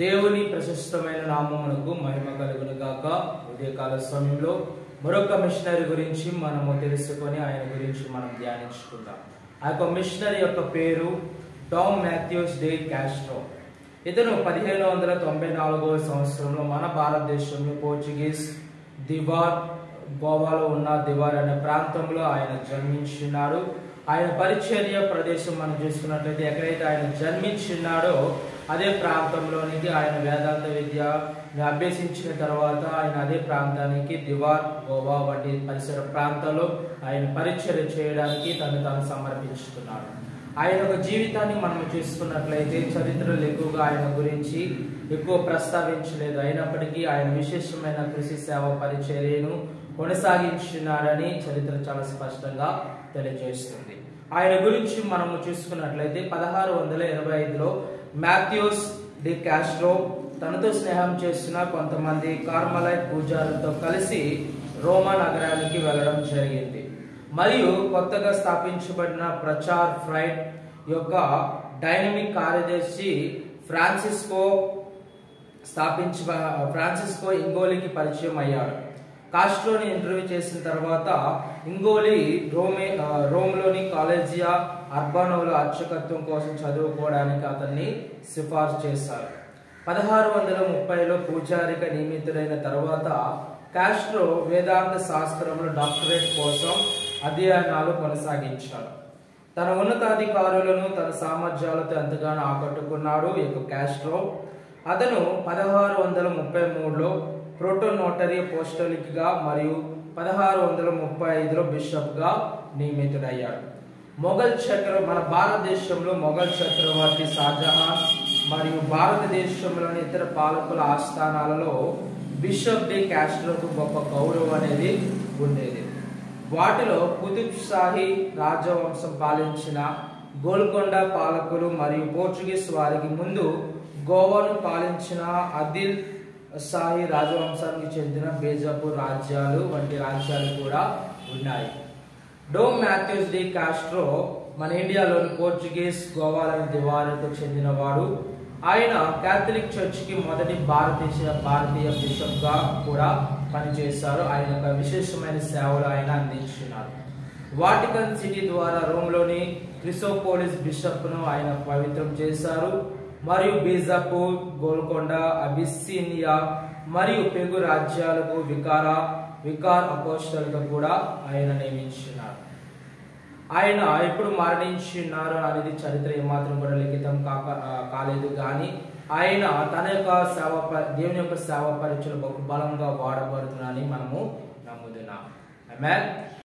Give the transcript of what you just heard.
దేవుని ప్రశస్తమైన నామమునకు మహిమ కలుగును గాక. ఉదయకాల సమయంలో మరొక మిషనరీ గురించి మనము తెలుసుకొని ఆయన గురించి మనం ధ్యానించుకుందాం. ఆ యొక్క మిషనరీ యొక్క పేరు టామ్ మాథ్యూస్ డే కాస్ట్రో. ఇతను 1594వ సంవత్సరంలో మన భారతదేశంలో పోర్చుగీస్ దివార్ గోవాలో ఉన్న దివార్ అనే ప్రాంతంలో ఆయన జన్మించినాడు. ఆయన పరిచర్య ప్రదేశం మనం చూసుకున్నట్లయితే ఎక్కడైతే ఆయన జన్మించినాడో అదే ప్రాంతంలోనికి ఆయన వేదాంత విద్య అభ్యసించిన తర్వాత ఆయన అదే ప్రాంతానికి దివార్ గోవా వంటి పరిసర ప్రాంతాల్లో ఆయన పరిచర్య చేయడానికి తాను సమర్పించుకున్నాడు. ఆయన యొక్క జీవితాన్ని మనం చూసుకున్నట్లయితే చరిత్రలో ఎక్కువగా ఆయన గురించి ఎక్కువ ప్రస్తావించలేదు. అయినప్పటికీ ఆయన విశేషమైన కృషి సేవ పరిచర్యను కొనసాగించినాడని చరిత్ర చాలా స్పష్టంగా తెలియజేస్తుంది. ఆయన గురించి మనము చూసుకున్నట్లయితే 1625లో మాథ్యూస్ డి కాస్ట్రో తనతో స్నేహం చేసిన కొంతమంది కార్మలైట్ పూజారులతో కలిసి రోమా నగరానికి వెళ్ళడం జరిగింది. మరియు కొత్తగా స్థాపించబడిన ప్రచార్ ఫ్రైట్ యొక్క డైనమిక్ కార్యదర్శి ఫ్రాన్సిస్కో ఇంగోలికి పరిచయం అయ్యాడు. కాస్ట్రోని ఇంటర్వ్యూ చేసిన తర్వాత ఇంగోలి రోమ్లోని కాలేజియా అర్బానోలో అర్చకత్వం కోసం చదువుకోవడానికి అతన్ని సిఫార్సు చేశారు. 1630లో పూజారిగా నియమితుడైన తర్వాత కాస్ట్రో వేదాంత శాస్త్రంలో డాక్టరేట్ కోసం అధ్యయనాలు కొనసాగించాడు. తన ఉన్నతాధికారులను తన సామర్థ్యాలతో ఎంతగానో ఆకట్టుకున్నాడు ఈ కాస్ట్రో. అతను 1633లో ప్రోటోనోటరీ అపోస్టలిక్ గా మరియు 1635లో బిషప్ గా నియమితుడయ్యాడు. మన భారతదేశంలో మొఘల్ చక్రవర్తి షాజహాన్ మరియు భారతదేశంలోని ఇతర పాలకుల ఆస్థానాలలో బిషప్ డి కాస్ట్రోకు గొప్ప గౌరవం అనేది ఉండేది. వాటిలో కుతుబ్ షాహీ రాజవంశం పాలించిన గోల్కొండ పాలకులు మరియు పోర్చుగీస్ వారికి ముందు గోవాను పాలించిన ఆదిల్ షాహీ రాజవంశానికి చెందిన బేజాపూర్ రాజ్యాలు వంటి రాజ్యాలు కూడా ఉన్నాయి. టామ్ మాథ్యూస్ డి కాస్ట్రో మన ఇండియాలోని పోర్చుగీస్ గోవాలోని దివారుకు చెందినవాడు. ఆయన క్యాథలిక్ చర్చికి మొదటి భారతీయ బిషప్ గా కూడా పనిచేశారు. ఆయన యొక్క విశేషమైన సేవలు ఆయన అందించినారు. వాటికన్ సిటీ ద్వారా రోమ్లోని క్రిసోపోలిస్ బిషప్ ను ఆయన పవిత్రం చేశారు. మరియు బీజాపూర్, గోల్కొండ, అబిస్సినియా మరియు పెగు రాజ్యాలకు వికార్ అపోస్టల్గా కూడా ఆయన నియమించినారు. ఆయన ఎప్పుడు మరణించినారు అనేది చరిత్ర ఏమాత్రం కూడా లిఖితం కాలేదు. కానీ ఆయన తన యొక్క దేవుని యొక్క సేవ పరిచయం బలంగా వాడబడుతున్నారని మనము నమ్ముతున్నాం. ఆమేన్.